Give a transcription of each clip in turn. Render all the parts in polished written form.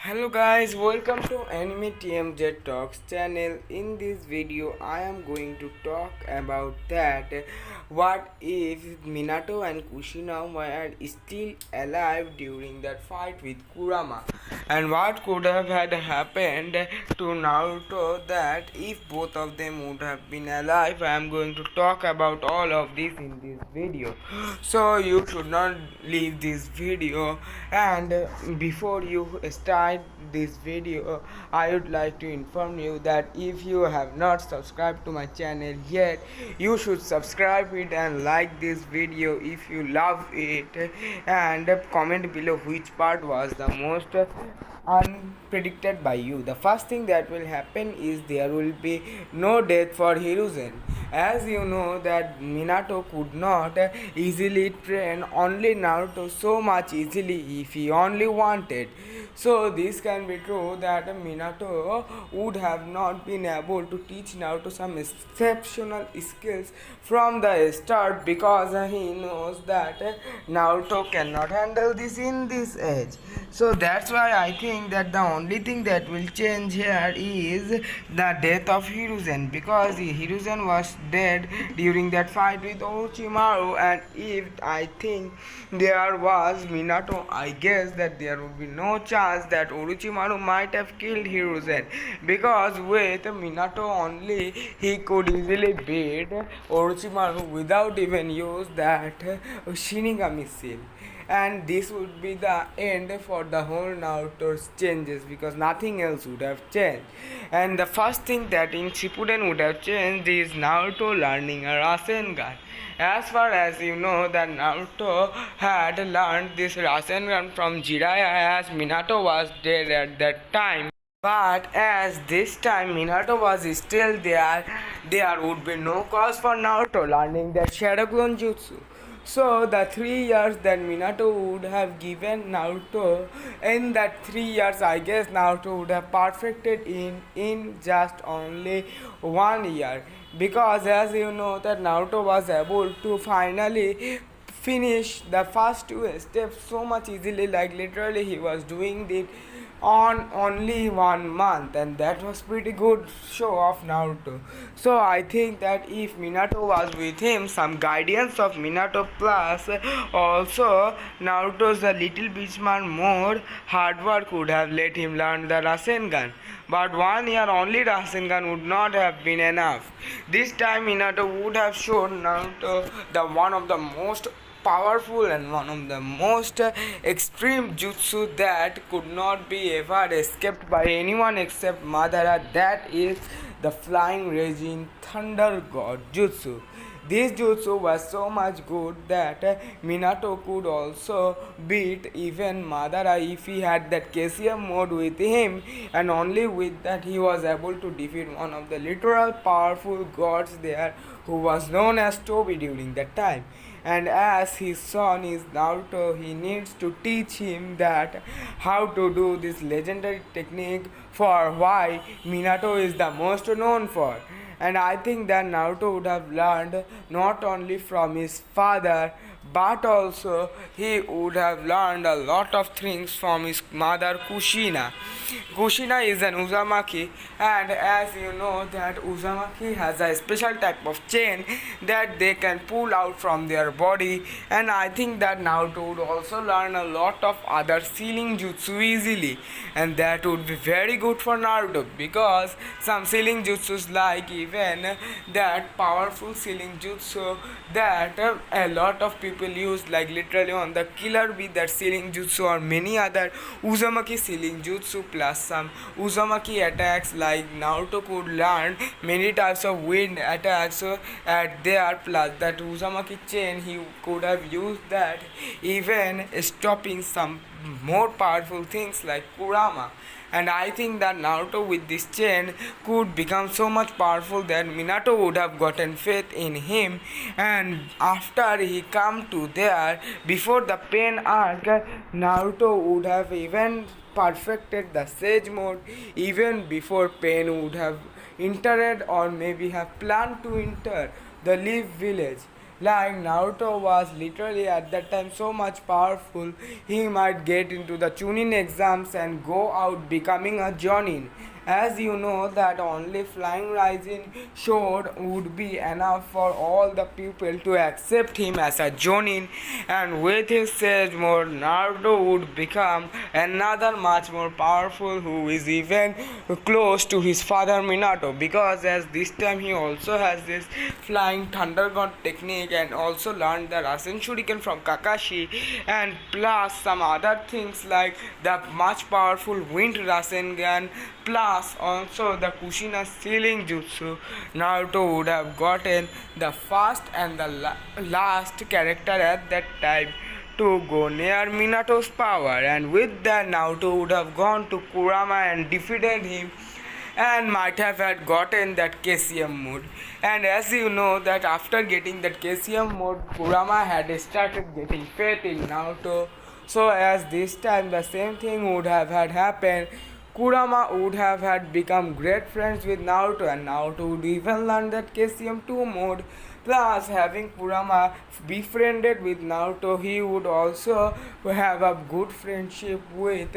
Hello guys, welcome to Anime TMJ Talks channel. In this video, I am going to talk about that what if Minato and Kushina were still alive during that fight with Kurama, and what could have had happened to Naruto that if both of them would have been alive. I am going to talk about all of this in this video, so you should not leave this video. And before you start this video, I would like to inform you that if you have not subscribed to my channel yet, you should subscribe it and like this video if you love it, and comment below which part was the most unpredicted by you. The first thing that will happen is there will be no death for Hiruzen. As you know that Minato could not easily train only Naruto so much easily if he only wanted. So this can be true that Minato would have not been able to teach Naruto some exceptional skills from the start, because he knows that Naruto cannot handle this in this age. So that's why I think that the only thing that will change here is the death of Hiruzen, because Hiruzen was dead during that fight with Orochimaru, and if I think there was Minato, I guess that there would be no chance that Orochimaru might have killed Hiruzen, because with Minato only he could easily beat Orochimaru without even use that Shinigami seal, and this would be the end for the whole Naruto's changes, because nothing else would have changed. And the first thing that in Shippuden would have changed is Naruto learning a Rasengan. As far as you know that Naruto had learned this Rasengan from Jiraiya, as Minato was dead at that time. But as this time Minato was still there would be no cause for Naruto learning that Shadow Clone Jutsu. So the 3 years that Minato would have given Naruto, in that 3 years I guess Naruto would have perfected in just only 1 year, because as you know that Naruto was able to finally finish the first two steps so much easily, like literally he was doing it on only 1 month, and that was pretty good show of Naruto. So I think that if Minato was with him, some guidance of Minato plus also Naruto's a little bit more hard work would have let him learn the Rasengan. But 1 year only Rasengan would not have been enough. This time Minato would have shown Naruto the one of the most powerful and one of the most extreme jutsu that could not be ever escaped by anyone except Madara, that is the flying raging thunder god jutsu. This jutsu was so much good that Minato could also beat even Madara if he had that KCM mode with him, and only with that he was able to defeat one of the literal powerful gods there, who was known as Tobi during that time. And as his son is Naruto, he needs to teach him that how to do this legendary technique for why Minato is the most known for. And I think that Naruto would have learned not only from his father, but also he would have learned a lot of things from his mother Kushina. Kushina is an Uzumaki, and as you know that Uzumaki has a special type of chain that they can pull out from their body, and I think that Naruto would also learn a lot of other sealing jutsu easily, and that would be very good for Naruto, because some sealing jutsus, like even that powerful sealing jutsu that a lot of people use, like literally on the killer bee, that sealing jutsu, or many other Uzumaki sealing jutsu plus some Uzumaki attacks, like Naruto could learn many types of wind attacks at there, plus that Uzumaki chain he could have used that even stopping some more powerful things like Kurama. And I think that Naruto with this chain could become so much powerful that Minato would have gotten faith in him, and after he come to there before the pain arc, Naruto would have even perfected the sage mode even before pain would have entered, or maybe have planned to enter the Leaf village. Like Naruto was literally at that time so much powerful, he might get into the Chunin exams and go out becoming a Jonin. As you know that only flying rising sword would be enough for all the people to accept him as a Jonin, and with his sage mode Naruto would become another much more powerful who is even close to his father Minato, because as this time he also has this flying thunder god technique and also learned the Rasen Shuriken from Kakashi, and plus some other things like the much powerful wind Rasengan, plus also the Kushina sealing jutsu. Naruto would have gotten the first and the last character at that time to go near Minato's power, and with that Naruto would have gone to Kurama and defeated him and might have had gotten that KCM mode. And as you know that after getting that KCM mode, Kurama had started getting faith in Naruto. So as this time the same thing would have had happened, Kurama would have had become great friends with Naruto, and Naruto would even learn that KCM2 mode. Plus, having Kurama befriended with Naruto, he would also have a good friendship with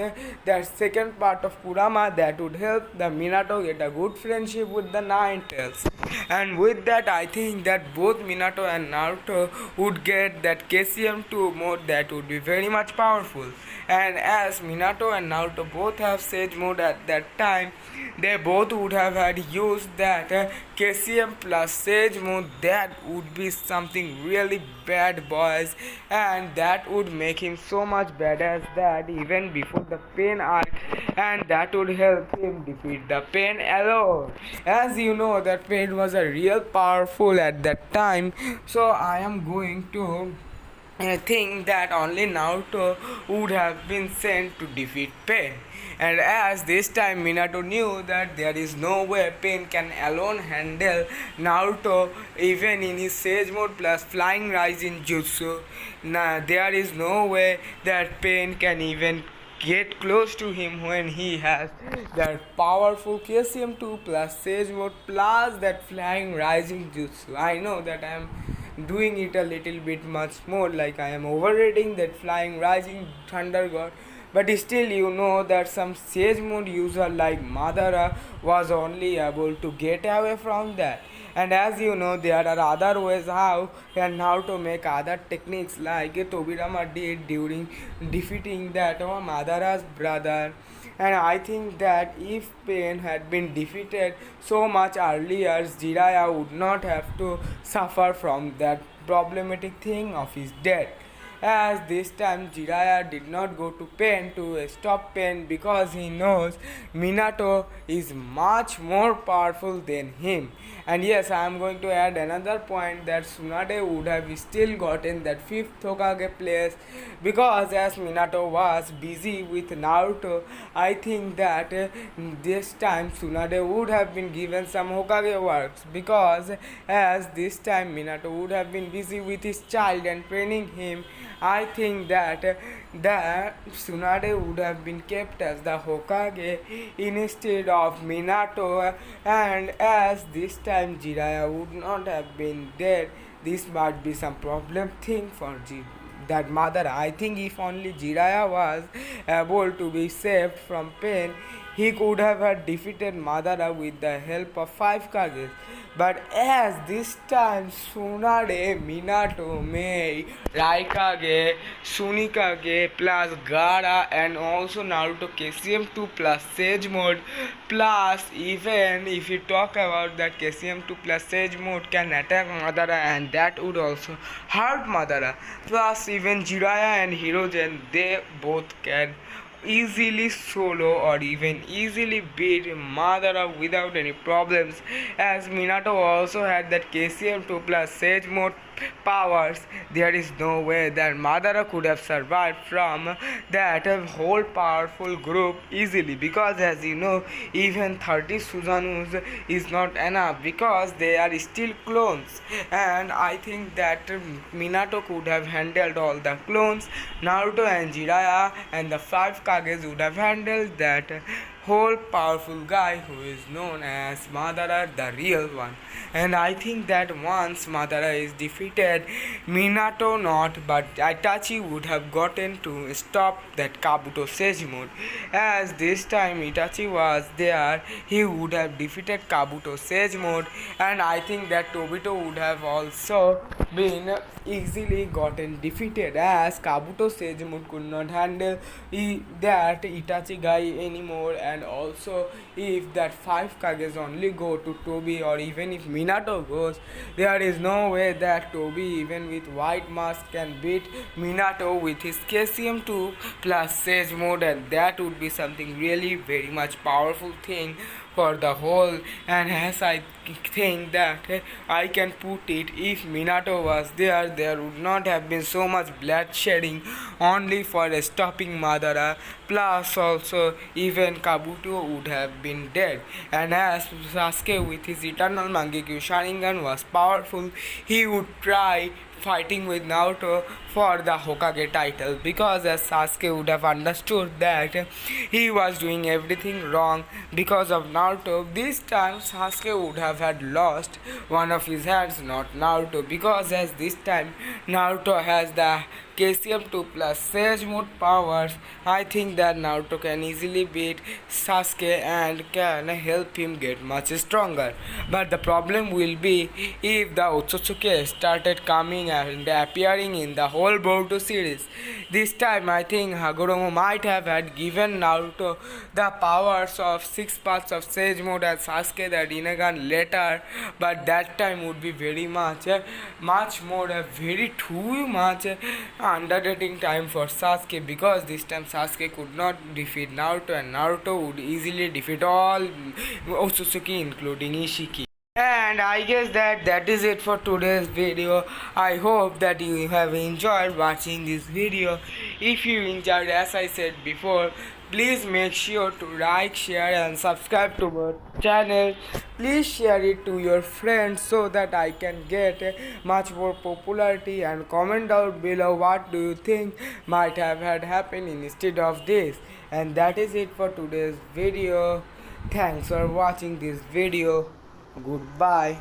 that second part of Kurama that would help the Minato get a good friendship with the Nine Tails. And with that, I think that both Minato and Naruto would get that KCM2 mode that would be very much powerful. And as Minato and Naruto both have Sage mode at that time, they both would have had used that KCM plus Sage mode. That would be something really bad, boys, and that would make him so much badass that even before the Pain arc, and that would help him defeat the Pain alone. As you know that Pain was a real powerful at that time, so I am going to I think that only Naruto would have been sent to defeat Pain. And as this time Minato knew that there is no way Pain can alone handle Naruto even in his Sage mode plus Flying Rising Jutsu. There is no way that Pain can even get close to him when he has that powerful KCM2 plus Sage mode plus that Flying Rising Jutsu. I know that I am doing it a little bit much more, like I am overrating that Flying Rising Thunder God, but still you know that some Sage mode user like Madara was only able to get away from that. And as you know there are other ways how and how to make other techniques like Tobirama did during defeating that Madara's brother. And I think that if Pain had been defeated so much earlier, Jiraiya would not have to suffer from that problematic thing of his death. As this time Jiraiya did not go to Pain to stop Pain because he knows Minato is much more powerful than him. And yes, I am going to add another point that Tsunade would have still gotten that 5th Hokage place, because as Minato was busy with Naruto, I think that this time Tsunade would have been given some Hokage works, because as this time Minato would have been busy with his child and training him. I think that Tsunade would have been kept as the Hokage instead of Minato, and as this time Jiraiya would not have been dead, this might be some problem thing for that Madara. I think if only Jiraiya was able to be saved from Pain, he could have had defeated Madara with the help of 5 Kages. But as this time Tsunade, Minato, Mei, Raikage, Sunikage plus Gaara and also Naruto KCM2 plus Sage mode, plus even if you talk about that KCM2 plus Sage mode can attack Madara, and that would also hurt Madara, plus even Jiraiya and Hirogen, they both can easily solo or even easily beat Madara without any problems, as Minato also had that KCM2 plus Sage mode powers. There is no way that Madara could have survived from that whole powerful group easily, because as you know even 30 Susanus is not enough because they are still clones, and I think that Minato could have handled all the clones. Naruto and Jiraiya and the 5 Kages would have handled that whole powerful guy who is known as Madara, the real one. And I think that once Madara is defeated, Minato not, but Itachi would have gotten to stop that Kabuto Sage mode. As this time Itachi was there, he would have defeated Kabuto Sage mode, and I think that Tobito would have also been easily gotten defeated, as Kabuto Sage mode could not handle that Itachi guy anymore. And also if that 5 Kages only go to Tobi, or even if Minato goes, there is no way that Tobi even with white mask can beat Minato with his KCM2 plus Sage mode, and that would be something really very much powerful thing for the whole. And as I think that I can put it, if Minato was there, there would not have been so much bloodshedding only for stopping Madara, plus also even Kabuto would have been dead. And as Sasuke with his eternal Mangekyo Sharingan was powerful, he would try fighting with Naruto for the Hokage title, because as Sasuke would have understood that he was doing everything wrong because of Naruto. This time Sasuke would have had lost one of his hands, not Naruto, because as this time Naruto has the KCM2 plus Sage mode powers. I think that Naruto can easily beat Sasuke and can help him get much stronger. But the problem will be if the Otsutsuki started coming and appearing in the whole Boruto series. This time I think Hagoromo might have had given Naruto the powers of 6 parts of Sage mode and Sasuke the Rinnegan later, but that time would be very much more very too much undertaking time for Sasuke, because this time Sasuke could not defeat Naruto, and Naruto would easily defeat all Otsutsuki including Ishiki. And I guess that is it for today's video. I hope that you have enjoyed watching this video. If you enjoyed, as I said before, please make sure to like, share and subscribe to our channel. Please share it to your friends so that I can get much more popularity, and comment down below what do you think might have had happened instead of this. And that is it for today's video. Thanks for watching this video. Goodbye.